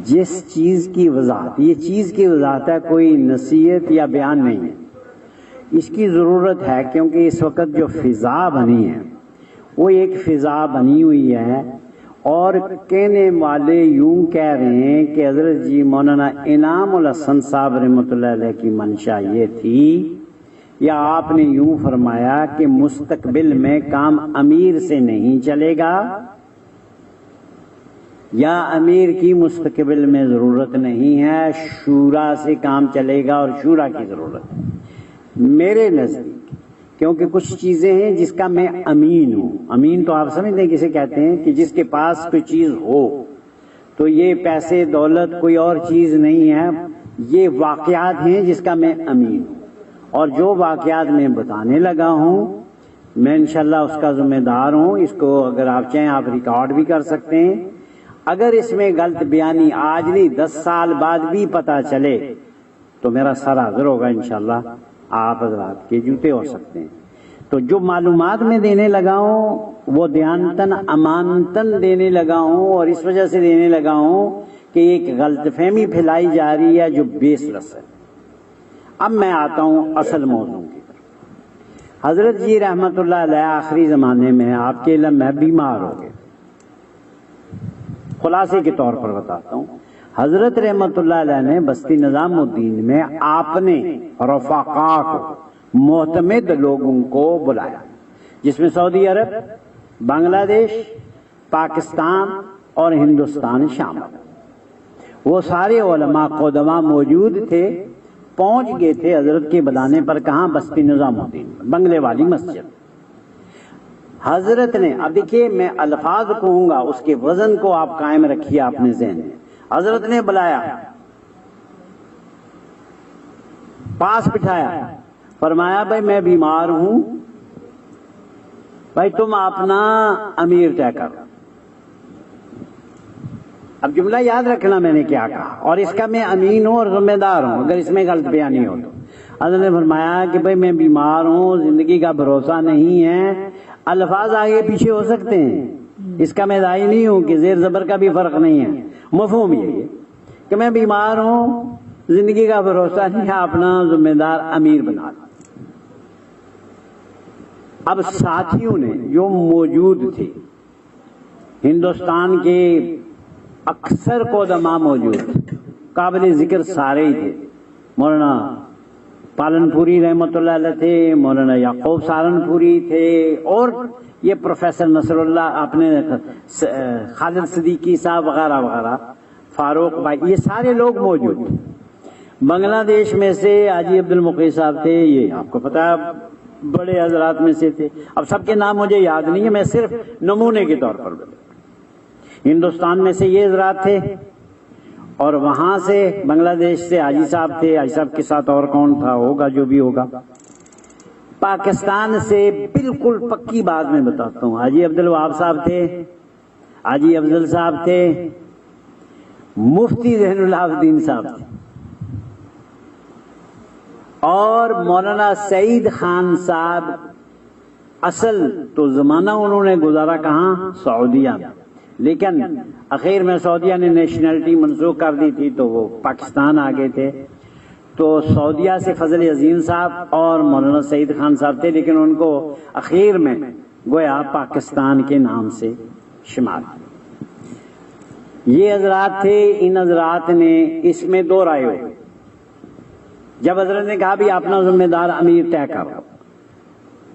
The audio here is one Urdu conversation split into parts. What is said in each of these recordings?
جس چیز کی وضاحت، یہ چیز کی وضاحت ہے، کوئی نصیحت یا بیان نہیں ہے، اس کی ضرورت ہے کیونکہ اس وقت جو فضا بنی ہے وہ ایک فضا بنی ہوئی ہے، اور کہنے والے یوں کہہ رہے ہیں کہ حضرت جی مولانا انعام الحسن صاحب رحمۃ اللہ علیہ کی منشا یہ تھی، یا آپ نے یوں فرمایا کہ مستقبل میں کام امیر سے نہیں چلے گا، یا امیر کی مستقبل میں ضرورت نہیں ہے، شورا سے کام چلے گا اور شورا کی ضرورت ہے۔ میرے نزدیک کیونکہ کچھ چیزیں ہیں جس کا میں امین ہوں، امین تو آپ سمجھتے ہیں کسے کہتے ہیں، کہ جس کے پاس کوئی چیز ہو، تو یہ پیسے دولت کوئی اور چیز نہیں ہے، یہ واقعات ہیں جس کا میں امین ہوں، اور جو واقعات میں بتانے لگا ہوں میں انشاءاللہ اس کا ذمہ دار ہوں۔ اس کو اگر آپ چاہیں آپ ریکارڈ بھی کر سکتے ہیں، اگر اس میں غلط بیانی آج نہیں 10 سال بعد بھی پتہ چلے تو میرا سر حاضر ہوگا انشاءاللہ، آپ حضرات کے جوتے ہو سکتے ہیں۔ تو جو معلومات میں دینے لگا ہوں وہ دیانتن امانتن دینے لگا ہوں، اور اس وجہ سے دینے لگا ہوں کہ ایک غلط فہمی پھیلائی جا رہی ہے جو بیس لیس ہے۔ اب میں آتا ہوں اصل موضوع کی طرف۔ حضرت جی رحمت اللہ علیہ آخری زمانے میں آپ کے علم میں بیمار ہو گئے، خلاصے کے طور پر بتاتا ہوں۔ حضرت رحمت اللہ علیہ نے بستی نظام الدین میں آپ نے رفقا کو، معتمد لوگوں کو بلایا، جس میں سعودی عرب، بنگلہ دیش، پاکستان اور ہندوستان شامل۔ وہ سارے علماء قدماء موجود تھے، پہنچ گئے تھے حضرت کے بلانے پر، کہاں؟ بستی نظام الدین، بنگلے والی مسجد۔ حضرت نے، اب دیکھیے میں الفاظ کہوں گا، اس کے وزن کو آپ قائم رکھیے اپنے ذہن میں۔ حضرت نے بلایا، پاس بٹھایا، فرمایا بھائی میں بیمار ہوں، بھائی تم اپنا امیر طے کرو۔ اب جملہ یاد رکھنا میں نے کیا کہا، اور اس کا میں امین ہوں اور ذمہ دار ہوں اگر اس میں غلط بیانی ہو تو۔ حضرت نے فرمایا کہ بھائی میں بیمار ہوں، زندگی کا بھروسہ نہیں ہے، الفاظ آگے پیچھے ہو سکتے ہیں، اس کا میں داعی نہیں ہوں کہ زیر زبر کا بھی فرق نہیں ہے، مفہوم یہ ہے کہ میں بیمار ہوں، زندگی کا بھروسہ نہیں ہے، اپنا ذمہ دار امیر بنا لوں۔ اب ساتھیوں نے جو موجود تھے، ہندوستان کے اکثر قدماء موجود تھے، قابل ذکر سارے ہی تھے، مولانا پالن پوری رحمۃ اللہ علیہ تھے، مولانا یعقوب سہارنپوری تھے، اور یہ پروفیسر نصر اللہ، اپنے خالد صدیقی صاحب وغیرہ وغیرہ، فاروق بھائی، یہ سارے لوگ موجود تھے۔ بنگلہ دیش میں سے حاجی عبد المقی صاحب تھے، یہ آپ کو پتا ہے بڑے حضرات میں سے تھے، اب سب کے نام مجھے یاد نہیں ہے، میں صرف نمونے کے طور پر بتا۔ ہندوستان میں سے یہ حضرات تھے، اور وہاں سے بنگلہ دیش سے حاجی صاحب تھے، حاجی صاحب کے ساتھ اور کون تھا، ہوگا جو بھی ہوگا۔ پاکستان سے بالکل پکی بات میں بتاتا ہوں، حاجی عبد الوہاب صاحب تھے، حاجی افضل صاحب تھے، مفتی ذہن العابدین صاحب تھے، اور مولانا سعید خان صاحب۔ اصل تو زمانہ انہوں نے گزارا کہاں؟ سعودیہ میں، لیکن اخیر میں سعودیہ نے نیشنلٹی منسوخ کر دی تھی تو وہ پاکستان آ گئے تھے، تو سعودیہ سے فضل عظیم صاحب اور مولانا سعید خان صاحب تھے، لیکن ان کو اخیر میں گویا پاکستان کے نام سے شمار کیا۔ یہ حضرات تھے، ان حضرات نے اس میں دو رائے ہوئی۔ جب حضرت نے کہا بھی اپنا ذمہ دار امیر طے کرو،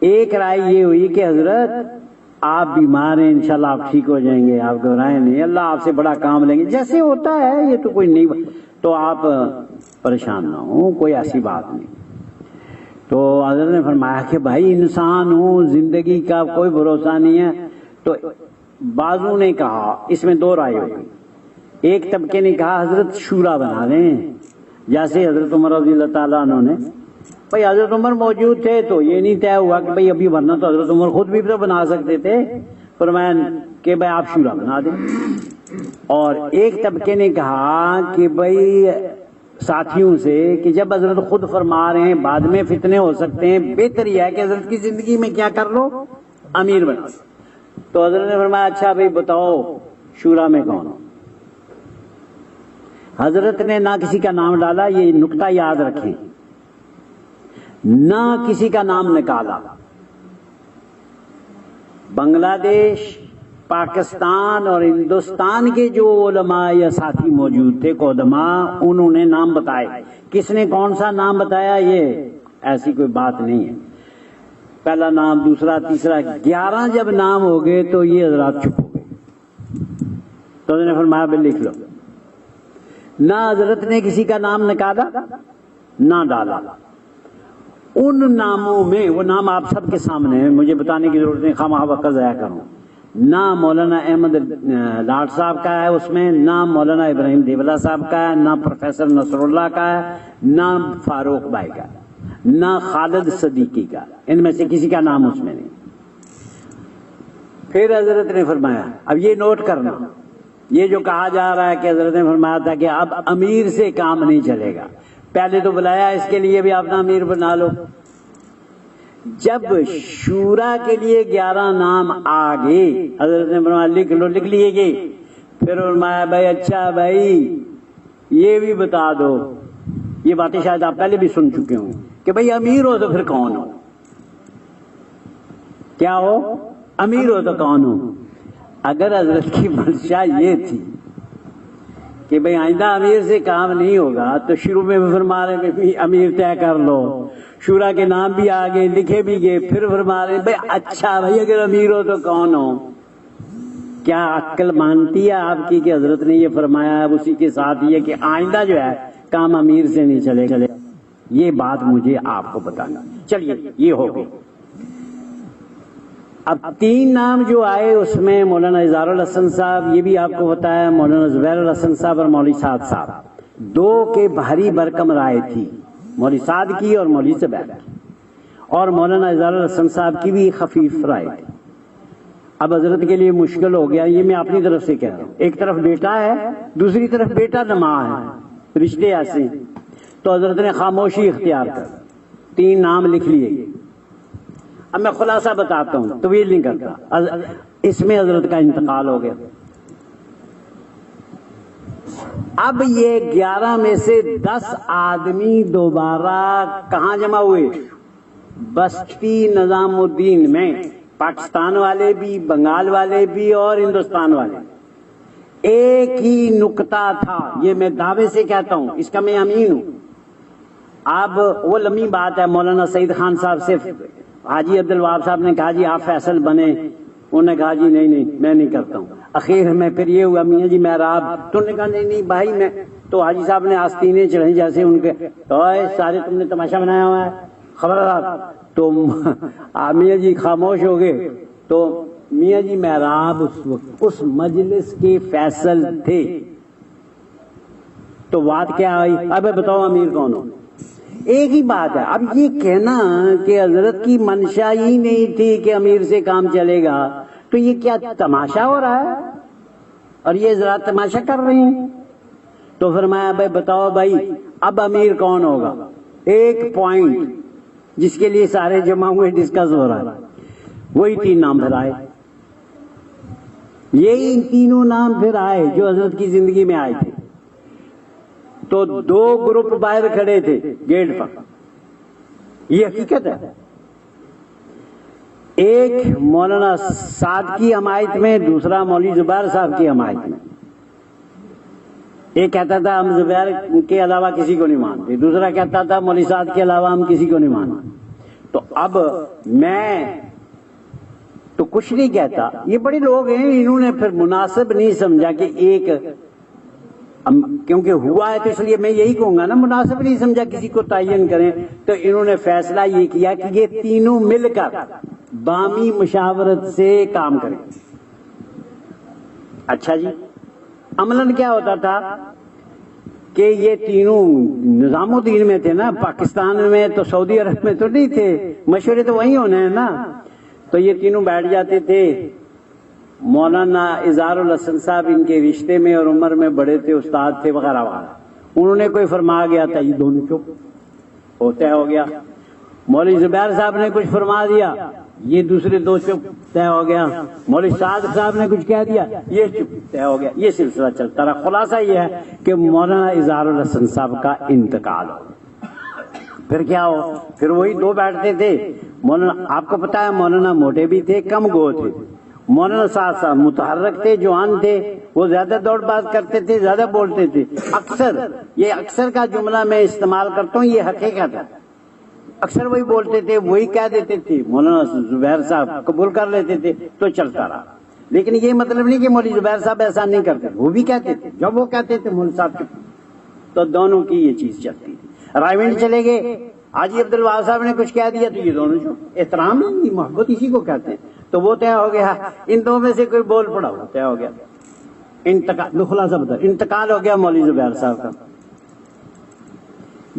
ایک رائے یہ ہوئی کہ حضرت آپ بیمار ہیں، انشاءاللہ آپ ٹھیک ہو جائیں گے، آپ گھبرائیں نہیں، اللہ آپ سے بڑا کام لیں گے، جیسے ہوتا ہے، یہ تو کوئی نہیں، تو آپ پریشان نہ ہوں، کوئی ایسی بات نہیں۔ تو حضرت نے فرمایا کہ بھائی انسان ہوں، زندگی کا کوئی بھروسہ نہیں ہے۔ تو بعضوں نے کہا، اس میں دو رائے ہوئی، ایک طبقے نے کہا حضرت شورا بنا لیں، جیسے حضرت عمر رضی اللہ تعالیٰ عنہ نے، بھائی حضرت عمر موجود تھے تو یہ نہیں طے ہوا کہ بھائی ابھی، ورنہ تو حضرت عمر خود بھی تو بنا سکتے تھے، فرمایا کہ بھائی آپ شورا بنا دیں۔ اور ایک طبقے نے کہا کہ بھائی ساتھیوں سے کہ جب حضرت خود فرما رہے ہیں بعد میں فتنے ہو سکتے ہیں، بہتر یہ ہے کہ حضرت کی زندگی میں کیا کر لو، امیر بنا لو۔ تو حضرت نے فرمایا اچھا بھائی بتاؤ شورا میں کون ہو؟ حضرت نے نہ کسی کا نام ڈالا، یہ نقطہ یاد رکھیں، نہ کسی کا نام نکالا۔ بنگلہ دیش، پاکستان اور ہندوستان کے جو علماء یا ساتھی موجود تھے قدما، انہوں نے نام بتائے۔ کس نے کون سا نام بتایا، یہ ایسی کوئی بات نہیں ہے۔ پہلا نام، دوسرا، تیسرا، 11 جب نام ہو گئے تو یہ حضرات چپ ہو گئے۔ تو انہوں نے فرمایا بھی لکھ لو۔ نہ حضرت نے کسی کا نام نکالا نہ ڈالا۔ ان ناموں میں، وہ نام آپ سب کے سامنے ہیں، مجھے بتانے کی ضرورت نہیں، خواہ وقت ضائع کروں، نہ مولانا احمد لاٹ صاحب کا ہے اس میں، نہ مولانا ابراہیم دیولا صاحب کا ہے، نہ پروفیسر نصر اللہ کا ہے، نہ فاروق بھائی کا، نہ خالد صدیقی کا، ان میں سے کسی کا نام اس میں نہیں۔ پھر حضرت نے فرمایا، اب یہ نوٹ کرنا، یہ جو کہا جا رہا ہے کہ حضرت نے فرمایا تھا کہ اب امیر سے کام نہیں چلے گا، پہلے تو بلایا اس کے لیے بھی اپنا امیر بنا لو۔ جب شورا کے لیے 11 نام آ گئے، حضرت نے فرمایا لکھ لو، لکھ لیے گئے۔ پھر فرمایا بھائی اچھا بھائی یہ بھی بتا دو، یہ باتیں شاید آپ پہلے بھی سن چکے ہوں کہ بھائی امیر ہو تو پھر کون ہو، کیا ہو، امیر ہو تو کون ہو۔ اگر حضرت کی منشا یہ تھی کہ بھئی آئندہ امیر سے کام نہیں ہوگا تو شروع میں فرما رہے کہ امیر طے کر لو، شورا کے نام بھی آ گئے، لکھے بھی گئے، پھر فرما رہے بھئی اچھا بھئی اگر امیر ہو تو کون ہو۔ کیا عقل مانتی ہے آپ کی کہ حضرت نے یہ فرمایا ہے، اسی کے ساتھ یہ کہ آئندہ جو ہے کام امیر سے نہیں چلے گا؟ یہ بات مجھے آپ کو بتانا۔ چلیے یہ ہو گئی۔ اب 3 نام جو آئے اس میں مولانا اظہار الحسن صاحب، یہ بھی آپ کو بتایا، مولانا زبیر الحسن صاحب اور مولوی سعد صاحب، 2 کے بھاری برکم رائے تھی، مولوی سعد کی اور مولوی زبیر کی، اور مولانا اظہار الحسن صاحب کی بھی خفیف رائے تھی۔ اب حضرت کے لیے مشکل ہو گیا، یہ میں اپنی طرف سے کہہ رہا ہوں، ایک طرف بیٹا ہے، دوسری طرف بیٹا نما ہے، رشتے ایسے ہیں، تو حضرت نے خاموشی اختیار کر 3 نام لکھ لیے۔ اب میں خلاصہ بتاتا ہوں، طویل نہیں کرتا، اس میں حضرت کا انتقال ہو گیا۔ اب یہ 11 میں سے 10 آدمی دوبارہ کہاں جمع ہوئے؟ بستی نظام الدین میں، پاکستان والے بھی، بنگال والے بھی اور ہندوستان والے۔ ایک ہی نقطہ تھا، یہ میں دعوے سے کہتا ہوں، اس کا میں امین ہوں۔ اب وہ لمبی بات ہے، مولانا سعید خان صاحب سے حاجی عبدالوہاب صاحب نے کہا جی آپ فیصل بنے، انہوں نے کہا جی نہیں میں نہیں کرتا ہوں۔ اخیر میں پھر یہ ہوا میاں جی محراب، تو انہوں نے کہا نہیں بھائی میں، تو حاجی صاحب نے آستینیں چڑھیں جیسے ان کے، سارے تم نے تماشا بنایا ہوا ہے، خبردار۔ تو میاں جی خاموش ہو گئے، تو میاں جی محراب اس وقت اس مجلس کے فیصل تھے۔ تو بات کیا آئی، اب بتاؤ امیر کون ہو؟ ایک ہی بات ہے۔ اب یہ کہنا کہ حضرت کی منشا ہی نہیں تھی کہ امیر سے کام چلے گا، تو یہ کیا تماشا ہو رہا ہے؟ اور یہ حضرات تماشا کر رہے ہیں۔ تو فرمایا بھائی بتاؤ بھائی اب امیر کون ہوگا؟ ایک پوائنٹ جس کے لیے سارے جمع ہوئے ڈسکس ہو رہا ہے، وہی 3 نام پھر آئے، یہی 3 نام پھر آئے جو حضرت کی زندگی میں آئے تھے۔ تو 2 گروپ باہر کھڑے تھے گیٹ پر، یہ حقیقت ہے۔ ایک مولانا سعد کی حمایت میں، دوسرا مولوی زبیر صاحب کی حمایت میں۔ ایک کہتا تھا ہم زبیر کے علاوہ کسی کو نہیں مانتے، دوسرا کہتا تھا مولوی سعد کے علاوہ ہم کسی کو نہیں مانتے۔ تو اب میں تو کچھ نہیں کہتا، یہ بڑے لوگ ہیں، انہوں نے پھر مناسب نہیں سمجھا کہ ایک، کیونکہ ہوا ہے تو اس لیے میں یہی کہوں گا نا، مناسب نہیں سمجھا کسی کو تعین کریں، تو انہوں نے فیصلہ یہ کیا کہ یہ تینوں مل کر بامی مشاورت سے کام کریں۔ اچھا جی، عملاً کیا ہوتا تھا کہ یہ تینوں نظام الدین میں تھے نا، پاکستان میں تو سعودی عرب میں تو نہیں تھے، مشورے تو وہیں ہونے ہیں نا۔ تو یہ تینوں بیٹھ جاتے تھے، مولانا اظہار الحسن صاحب ان کے رشتے میں اور عمر میں بڑے تھے، استاد تھے وغیرہ وغیرہ، انہوں نے کوئی فرما گیا تھا، یہ دونوں چپ ہوتا ہو گیا۔ مولوی زبیر صاحب نے کچھ فرما دیا، یہ دوسرے دو چپ، طے ہو گیا. مولوی صادق صاحب نے کچھ کہہ دیا، یہ چپ، طے ہو گیا. یہ سلسلہ چلتا رہا. خلاصہ یہ ہے کہ مولانا اظہار الحسن صاحب کا انتقال ہو. پھر کیا ہو؟ پھر وہی دو بیٹھتے تھے. مولانا، آپ کو پتا ہے مولانا موٹے بھی تھے، کم گو تھے. مولانا صاحب متحرک تھے، جوان تھے، وہ زیادہ دوڑ باز کرتے تھے، زیادہ بولتے تھے. اکثر کا جملہ میں استعمال کرتا ہوں، یہ حقیقت ہے. اکثر وہی بولتے تھے، وہی کہہ دیتے تھے. مولانا زبیر صاحب قبول کر لیتے تھے تو چلتا رہا. لیکن یہ مطلب نہیں کہ مولوی زبیر صاحب ایسا نہیں کرتے، وہ بھی کہتے تھے. جب وہ کہتے تھے مولوی صاحب چپ، تو دونوں کی یہ چیز چلتی تھی. رائیونڈ چلے گئے، حاجی عبد الوہاب صاحب نے کچھ کہہ دیا تو یہ دونوں جو احترام ہے، محبت اسی کو کہتے ہیں. تو وہ طے ہو گیا. ان دو میں سے کوئی بول پڑا، وہ طے ہو گیا. انتقال، خلاصہ بتا، انتقال ہو گیا مولوی زبیر صاحب کا.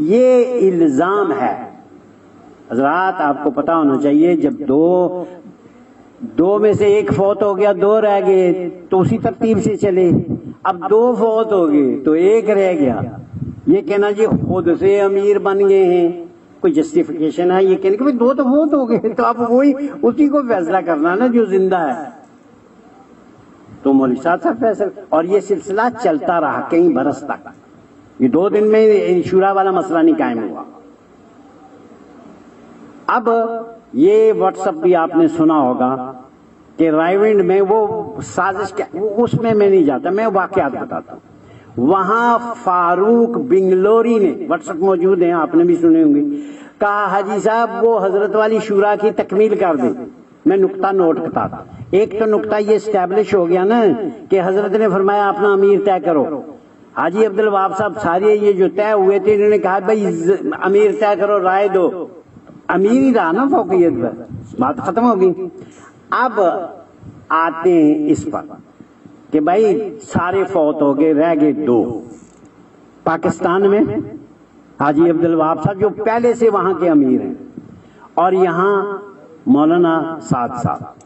یہ الزام ہے حضرات، آپ کو پتا ہونا چاہیے. جب دو میں سے ایک فوت ہو گیا، دو رہ گئے تو اسی ترتیب سے چلے. اب دو فوت ہو گئے تو ایک رہ گیا. یہ کہنا جی خود سے امیر بن گئے ہیں، کوئی جسٹیفیکیشن ہے؟ یہ کہنے کہ دو تو فوت ہو گئے، تو اب وہی اسی کو فیصلہ کرنا نا جو زندہ ہے. تو مولوی صاحب فیصلہ، اور یہ سلسلہ چلتا رہا کئی برس تک. یہ 2 دن میں شورا والا مسئلہ نہیں قائم ہوا. اب یہ واٹس ایپ بھی آپ نے سنا ہوگا کہ رائیونڈ میں وہ سازش کیا، اس میں نہیں جاتا، میں واقعات بتاتا ہوں. وہاں فاروق بنگلوری نے، واٹس ایپ موجود ہیں، آپ نے بھی سنے ہوں گے، کہا حاجی صاحب وہ حضرت والی شورا کی تکمیل کر دیں. میں نقطہ نوٹ کرتا تھا. ایک تو نقطہ یہ اسٹیبلش ہو گیا نا کہ حضرت نے فرمایا اپنا امیر طے کرو. حاجی عبد الوہاب صاحب سارے یہ جو طے ہوئے تھے، انہوں نے کہا بھائی امیر طے کرو، رائے دو. امیر ہی رہا نا فوقیت پر، بات ختم ہوگی. اب آتے ہیں اس پر کہ بھائی سارے فوت ہو گئے، رہ گئے 2 پاکستان میں. حاجی عبد الوہاب صاحب جو پہلے سے وہاں کے امیر ہیں، اور یہاں مولانا سعد صاحب.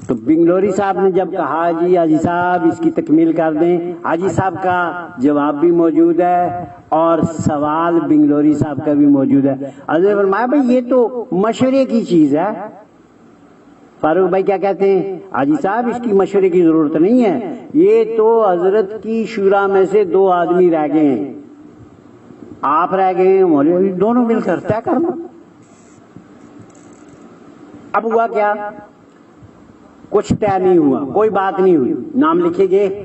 تو بنگلوری صاحب نے جب کہا جی حاجی صاحب اس کی تکمیل کر دیں، حاجی صاحب کا جواب بھی موجود ہے اور سوال بنگلوری صاحب کا بھی موجود ہے. حضرت نے فرمایا بھائی یہ تو مشورے کی چیز ہے. فاروق بھائی کیا کہتے ہیں؟ حاجی صاحب اس کی مشورے کی ضرورت نہیں ہے، یہ تو حضرت کی شورا میں سے 2 آدمی رہ گئے ہیں، آپ رہ گئے ہیں، مولوی دونوں مل کر طے کرنا. اب ہوا کیا؟ کچھ طے نہیں ہوا، کوئی بات نہیں ہوئی. نام لکھے گئے.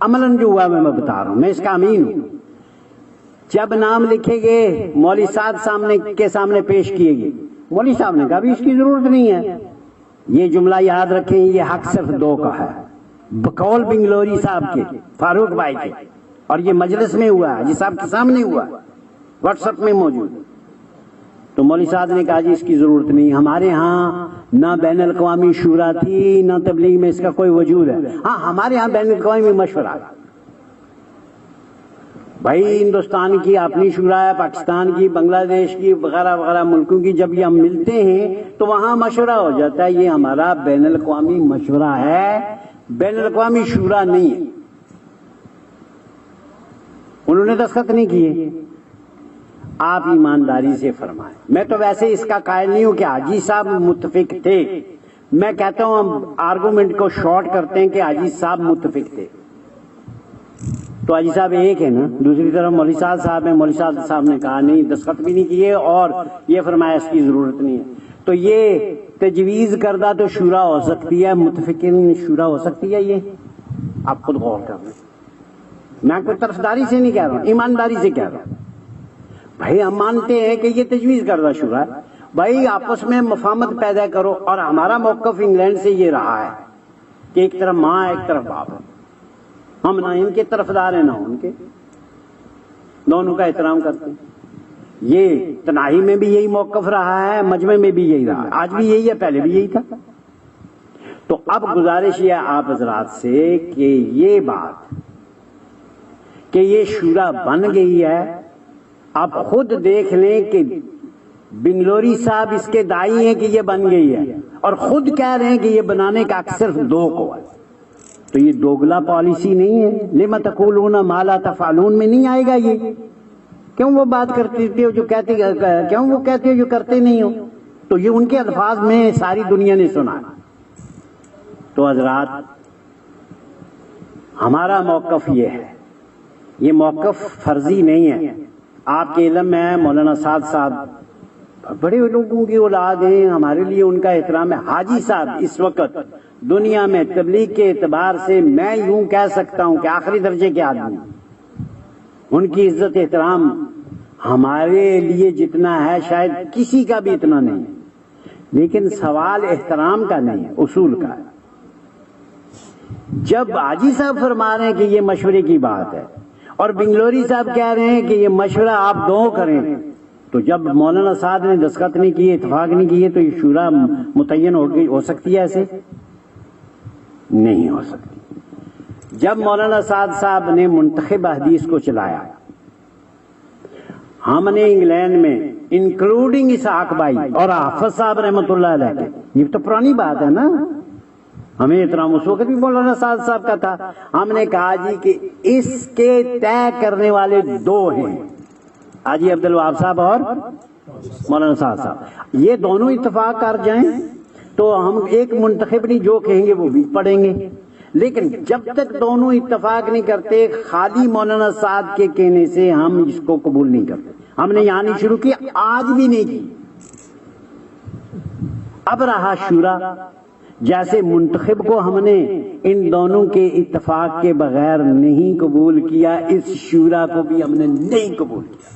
عملاً جو ہوا میں بتا رہا ہوں، میں اس کا امین ہوں. جب نام لکھے گئے، مولوی صاحب کے سامنے پیش کیے گئے. مولوی صاحب نے کہا بھی اس کی ضرورت نہیں ہے. یہ جملہ یاد رکھیں، یہ حق صرف 2 کا ہے، بقول بنگلوری صاحب کے، فاروق بھائی کے، اور یہ مجلس میں ہوا ہے، حاجی صاحب کے سامنے ہوا، واٹس ایپ میں موجود. تو مولوی صاحب نے کہا جی اس کی ضرورت نہیں، ہمارے ہاں نہ بین الاقوامی شورا تھی، نہ تبلیغ میں اس کا کوئی وجود ہے. ہاں ہمارے ہاں بین الاقوامی مشورہ، بھائی ہندوستان کی اپنی شورا ہے، پاکستان کی، بنگلہ دیش کی، وغیرہ وغیرہ ملکوں کی. جب یہ ہم ملتے ہیں تو وہاں مشورہ ہو جاتا ہے. یہ ہمارا بین الاقوامی مشورہ ہے، بین الاقوامی شورا نہیں ہے. انہوں نے دستخط نہیں کیے. آپ ایمانداری سے فرمائیں. میں تو ویسے اس کا قائل نہیں ہوں کہ حاجی صاحب متفق تھے. میں کہتا ہوں ہم آرگومنٹ کو شارٹ کرتے ہیں کہ حاجی صاحب متفق تھے. تو حاجی صاحب ایک ہے نا، دوسری طرف مولوی صاحب ہیں. مولوی صاحب نے کہا نہیں، دستخط بھی نہیں کیے اور یہ فرمایا اس کی ضرورت نہیں ہے. تو یہ تجویز کردہ تو شورا ہو سکتی ہے، متفقین شورا ہو سکتی ہے. یہ آپ خود غور کر لیں. میں کوئی طرفداری سے نہیں کہہ رہا ہوں، ایمانداری سے کہہ رہا ہوں. بھائی ہم مانتے ہیں کہ یہ تجویز کردہ شورا ہے. بھائی آپس میں مفاہمت پیدا کرو. اور ہمارا موقف انگلینڈ سے یہ رہا ہے کہ ایک طرف ماں ہے، ایک طرف باپ ہے. ہم نہ ان کے طرفدار ہیں نہ ان کے، دونوں کا احترام کرتے ہیں. یہ تنہائی میں بھی یہی موقف رہا ہے، مجمع میں بھی یہی رہا ہے، آج بھی یہی ہے، پہلے بھی یہی تھا. تو اب گزارش یہ آپ حضرات سے کہ یہ بات کہ یہ شورا بن گئی ہے، آپ خود دیکھ لیں کہ بنگلوری صاحب اس کے دائی ہیں کہ یہ بن گئی ہے، اور خود کہہ رہے ہیں کہ یہ بنانے کا حق صرف 2 کو ہے. تو یہ دوگلا پالیسی نہیں ہے. لما تقولون ما لا تفعلون میں نہیں آئے گا. یہ کیوں وہ بات کرتے ہو جو کہتے، کیوں وہ کہتے ہو جو کرتے نہیں ہو. تو یہ ان کے الفاظ میں ساری دنیا نے سنا. تو حضرات ہمارا موقف یہ ہے، یہ موقف فرضی نہیں ہے. آپ کے علم میں ہے مولانا سعد صاحب بڑے لوگوں کی اولاد ہیں، ہمارے لیے ان کا احترام ہے. حاجی صاحب اس وقت دنیا میں تبلیغ کے اعتبار سے میں یوں کہہ سکتا ہوں کہ آخری درجے کے آدمی، ان کی عزت احترام ہمارے لیے جتنا ہے شاید کسی کا بھی اتنا نہیں. لیکن سوال احترام کا نہیں ہے، اصول کا ہے. جب حاجی صاحب فرما رہے ہیں کہ یہ مشورے کی بات ہے اور بنگلوری صاحب کہہ رہے ہیں کہ یہ مشورہ آپ دو کریں، تو جب مولانا سعد نے دستخط نہیں کیے، اتفاق نہیں کیے، تو یہ شورا متعین ہو سکتی ہے؟ ایسے نہیں ہو سکتی. جب مولانا سعد صاحب نے منتخب حدیث کو چلایا، ہم نے انگلینڈ میں انکلوڈنگ اسحاق بھائی اور حافظ صاحب رحمۃ اللہ علیہ، یہ تو پرانی بات ہے نا، ہمیں احترام اس وقت بھی مولانا سعد صاحب کا تھا. ہم نے کہا جی کہ اس کے طے کرنے والے دو ہیں، حاجی عبد الوہاب صاحب اور مولانا سعد صاحب. یہ دونوں اتفاق کر جائیں تو ہم ایک منتخب نہیں، جو کہیں گے وہ بھی پڑھیں گے. لیکن جب تک دونوں اتفاق نہیں کرتے، خالی مولانا سعد کے کہنے سے ہم اس کو قبول نہیں کرتے. ہم نے یہاں نہیں شروع کی، آج بھی نہیں کی. اب رہا شورا، جیسے منتخب کو ہم نے ان دونوں کے اتفاق کے بغیر نہیں قبول کیا، اس شورا کو بھی ہم نے نہیں قبول کیا.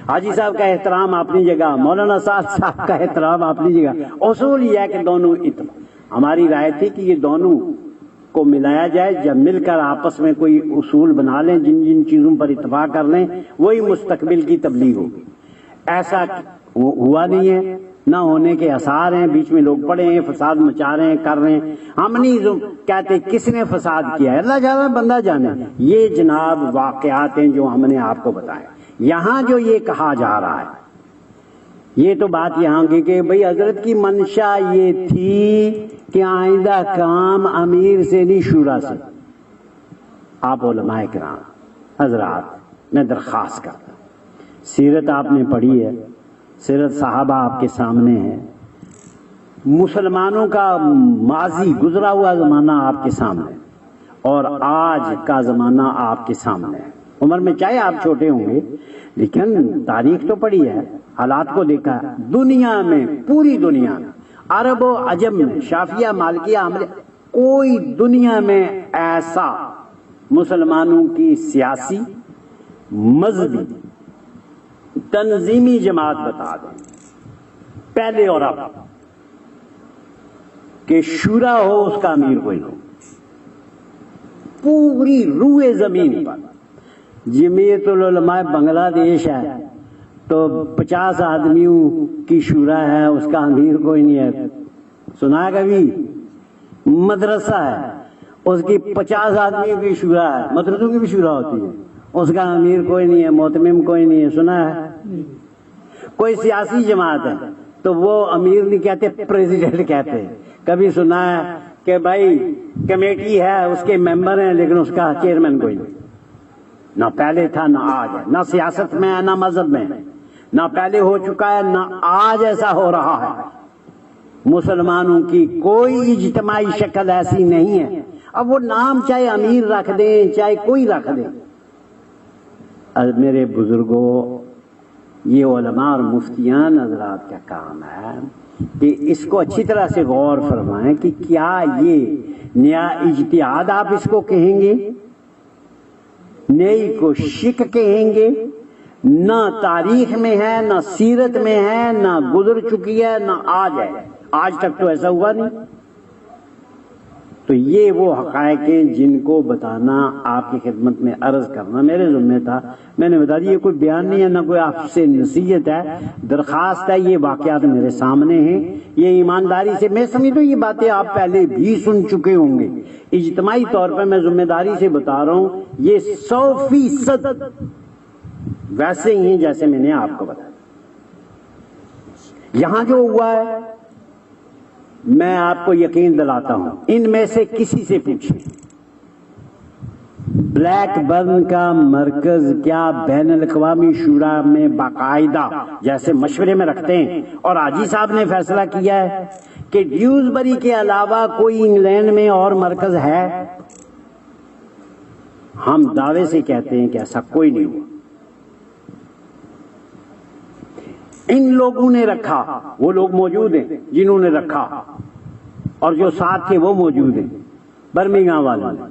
حاجی صاحب کا احترام اپنی جگہ، مولانا سعد صاحب کا احترام اپنی جگہ. اصول یہ ہے کہ دونوں اتفاق. ہماری رائے تھی کہ یہ دونوں کو ملایا جائے، جب مل کر آپس میں کوئی اصول بنا لیں، جن جن چیزوں پر اتفاق کر لیں، وہی مستقبل کی تبلیغ ہوگی. ایسا ہوا نہیں ہے، نہ ہونے کے آثار ہیں. بیچ میں لوگ پڑے ہیں، فساد مچا رہے ہیں، کر رہے ہیں. ہم نہیں کہتے کس نے فساد کیا ہے، اللہ جانا بندہ جانے. یہ جناب واقعات ہیں جو ہم نے آپ کو بتائے. یہاں جو یہ کہا جا رہا ہے، یہ تو بات یہاں کی کہ بھئی حضرت کی منشا یہ تھی کہ آئندہ کام امیر سے نہیں شورا سے. آپ علماء کرام حضرات، میں درخواست کرتا ہوں، سیرت آپ نے پڑھی ہے، سیرت صحابہ آپ کے سامنے ہے، مسلمانوں کا ماضی گزرا ہوا زمانہ آپ کے سامنے اور آج کا زمانہ آپ کے سامنے ہے. عمر میں چاہے آپ چھوٹے ہوں گے لیکن تاریخ تو پڑھی ہے، حالات کو دیکھا ہے. دنیا میں، پوری دنیا میں، عرب و عجم میں، شافعیہ مالکیہ حنبلیہ، کوئی دنیا میں ایسا مسلمانوں کی سیاسی، مذہبی، تنظیمی جماعت بتا دیں پہلے اور اب کہ شورا ہو اس کا امیر کوئی ہو. پوری روئے زمین پر جمعیت العلماء بنگلہ دیش ہے تو 50 آدمیوں کی شورا ہے، اس کا امیر کوئی نہیں ہے. سنا ہے کبھی؟ مدرسہ ہے، اس کی 50 آدمیوں کی شورا ہے. مدرسوں کی بھی شورا ہوتی ہے، اس کا امیر کوئی نہیں ہے، محتمم کوئی نہیں ہے. سنا ہے؟ کوئی سیاسی جماعت ہے تو وہ امیر نہیں کہتے، پریزیڈنٹ کہتے ہیں. کبھی سنا ہے کہ بھائی کمیٹی ہے، اس کے ممبر ہیں لیکن اس کا چیئرمین کوئی نہیں؟ نہ پہلے تھا نہ آج ہے، نہ سیاست میں ہے نہ مذہب میں ہے، نہ پہلے ہو چکا ہے نہ آج ایسا ہو رہا ہے. مسلمانوں کی کوئی اجتماعی شکل ایسی نہیں ہے. اب وہ نام چاہے امیر رکھ دیں چاہے کوئی رکھ دیں. میرے بزرگوں، یہ علماء اور مفتیان حضرات کا کام ہے کہ اس کو اچھی طرح سے غور فرمائیں کہ کیا یہ نیا اجتہاد آپ اس کو کہیں گے، نئی کو شک کہیں گے. نہ تاریخ میں ہے، نہ سیرت میں ہے، نہ گزر چکی ہے، نہ آج ہے. آج تک تو ایسا ہوا نہیں. تو یہ وہ حقائق ہیں جن کو بتانا، آپ کی خدمت میں عرض کرنا میرے ذمہ تھا. میں نے بتا دیا، یہ کوئی بیان نہیں ہے، نہ کوئی آپ سے نصیحت ہے، درخواست ہے. یہ واقعات میرے سامنے ہیں، یہ ایمانداری سے میں سمجھتا ہوں یہ باتیں آپ پہلے بھی سن چکے ہوں گے. اجتماعی طور پر میں ذمہ داری سے بتا رہا ہوں، یہ 100% ویسے ہی ہیں جیسے میں نے آپ کو بتایا. یہاں جو ہوا ہے میں آپ کو یقین دلاتا ہوں، ان میں سے کسی سے پوچھیں بلیک برن کا مرکز کیا بین الاقوامی شورا میں باقاعدہ جیسے مشورے میں رکھتے ہیں، اور حاجی صاحب نے فیصلہ کیا ہے کہ ڈیوزبری کے علاوہ کوئی انگلینڈ میں اور مرکز ہے؟ ہم دعوے سے کہتے ہیں کہ ایسا کوئی نہیں ہوا۔ ان لوگوں نے رکھا، وہ لوگ موجود ہیں جنہوں نے رکھا، اور جو ساتھ تھے وہ موجود ہیں برمنگھم والوں نے،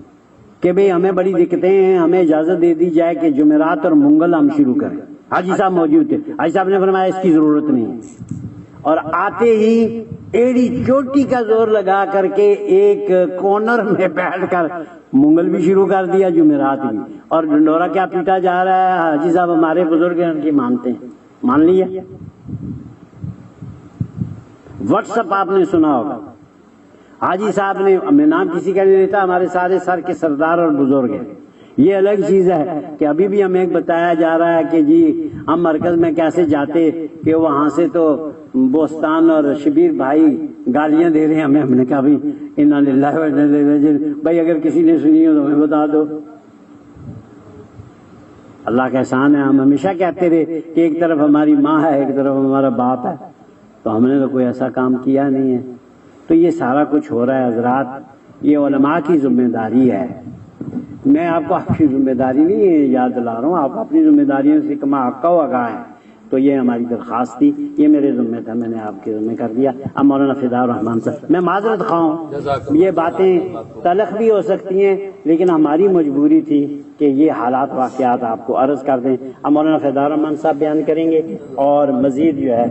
کہ بھئی ہمیں بڑی دقتیں ہیں، ہمیں اجازت دے دی جائے کہ جمعرات اور منگل ہم شروع کریں۔ حاجی صاحب موجود تھے، حاجی صاحب نے فرمایا اس کی ضرورت نہیں ہے، اور آتے ہی ایڑی چوٹی کا زور لگا کر کے ایک کارنر میں بیٹھ کر منگل بھی شروع کر دیا، جمعرات بھی، اور ڈنڈورا کیا پیٹا جا رہا ہے، حاجی صاحب ہمارے بزرگ ہیں، ان کی مانتے ہیں، مان لیا۔ واٹس اپ آپ نے سنا ہوگا، حاجی صاحب نے، میں نام کسی کا نہیں لیتا، ہمارے سارے سر کے سردار اور بزرگ ہیں۔ یہ الگ چیز ہے کہ ابھی بھی ہمیں بتایا جا رہا ہے کہ جی ہم مرکز میں کیسے جاتے کہ وہاں سے تو بوستان اور شبیر بھائی گالیاں دے رہے ہیں ہمیں۔ ہم نے کہا بھائی انا للہ و انا الیہ راجعون، بھائی اگر کسی نے سنی ہو تو ہمیں بتا دو۔ اللہ کا احسان ہے، ہم ہمیشہ کہتے رہے کہ ایک طرف ہماری ماں ہے، ایک طرف ہمارا باپ ہے، تو ہم نے تو کوئی ایسا کام کیا نہیں ہے۔ تو یہ سارا کچھ ہو رہا ہے حضرات، یہ علماء کی ذمہ داری ہے۔ میں آپ کو آپ کی ذمہ داری نہیں یاد دلا رہا ہوں، آپ اپنی ذمہ داریوں سے کما حق و آگاہ ہے۔ تو یہ ہماری درخواست تھی، یہ میرے ذمہ تھا، میں نے آپ کے ذمہ کر دیا۔ اب مولانا فدا الرحمان صاحب، میں معذرت خواہ ہوں، یہ باتیں تلخ بھی ہو سکتی ہیں، لیکن ہماری مجبوری تھی کہ یہ حالات واقعات آپ کو عرض کر دیں۔ اب مولانا فدا الرحمان صاحب بیان کریں گے، اور مزید جو ہے